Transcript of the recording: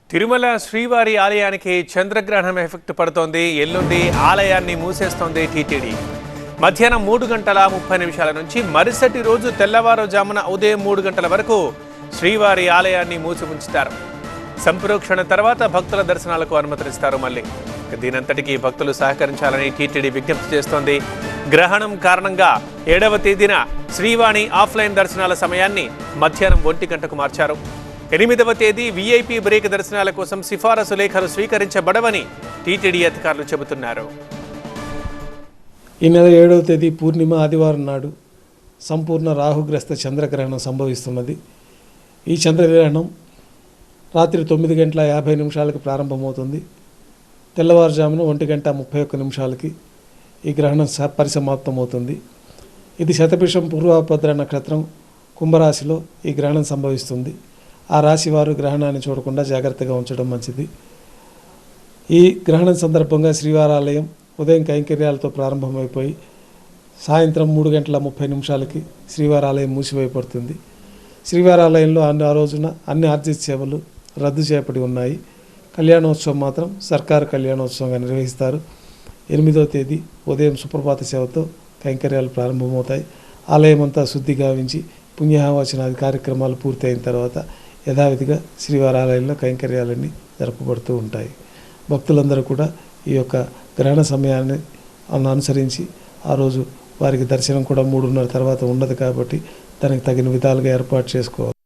తిరుమల శ్రీవారి ఆలయానికి చంద్రగ్రహణం ఎఫెక్ట్ పడుతోంది. ఎల్లుండి ఆలయాన్ని మూసేస్తోంది టీటీడీ. మధ్యాహ్నం 3:30 నుంచి మరుసటి రోజు తెల్లవారుజామున ఉదయం 3 గంటల వరకు శ్రీవారి ఆలయాన్ని మూసి ఉంచుతారు. సంప్రోక్షణ తర్వాత భక్తుల దర్శనాలకు అనుమతిస్తారు. మళ్ళీ దీనంతటికీ భక్తులు సహకరించాలని టీటీడీ విజ్ఞప్తి చేస్తోంది. గ్రహణం కారణంగా 7వ తేదీన శ్రీవాణి ఆఫ్లైన్ దర్శనాల సమయాన్ని మధ్యాహ్నం 1 గంటకు మార్చారు. 8వ తేదీ వీఐపీ బ్రేక్ దర్శనాల కోసం సిఫారసు లేఖలు స్వీకరించబడవని టీటీడీ అధికారులు చెబుతున్నారు. ఈ నెల 7వ తేదీ పూర్ణిమ ఆదివారం నాడు సంపూర్ణ రాహుగ్రస్త చంద్రగ్రహణం సంభవిస్తున్నది. ఈ చంద్రగ్రహణం రాత్రి 9:50 ప్రారంభమవుతుంది. తెల్లవారుజామున 1:31 ఈ గ్రహణం పరిసమాప్తమవుతుంది. ఇది శతభిషం పూర్వభద్ర నక్షత్రం కుంభరాశిలో ఈ గ్రహణం సంభవిస్తుంది. ఆ రాశి వారు గ్రహణాన్ని చూడకుండా జాగ్రత్తగా ఉంచడం మంచిది. ఈ గ్రహణం సందర్భంగా శ్రీవారాలయం ఉదయం కైంకర్యాలతో ప్రారంభమైపోయి సాయంత్రం 3:30 శ్రీవారాలయం మూసివేయబడుతుంది. శ్రీవారాలయంలో ఆ రోజున అన్ని ఆర్జిత సేవలు రద్దు చేయబడి ఉన్నాయి. కళ్యాణోత్సవం మాత్రం సర్కారు కళ్యాణోత్సవంగా నిర్వహిస్తారు. 8వ తేదీ ఉదయం సుప్రభాత సేవతో కైంకర్యాలు ప్రారంభమవుతాయి. ఆలయం అంతా శుద్ధి గావించి పుణ్యాహవచనాది కార్యక్రమాలు పూర్తయిన తర్వాత యథావిధిగా శ్రీవారాలయంలో కైంకర్యాలన్నీ జరపబడుతూ ఉంటాయి. భక్తులందరూ కూడా ఈ యొక్క గ్రహణ సమయాన్ని అనుసరించి ఆ రోజు వారికి దర్శనం కూడా 3:30 తర్వాత ఉండదు కాబట్టి దానికి తగిన విధాలుగా ఏర్పాటు చేసుకోవాలి.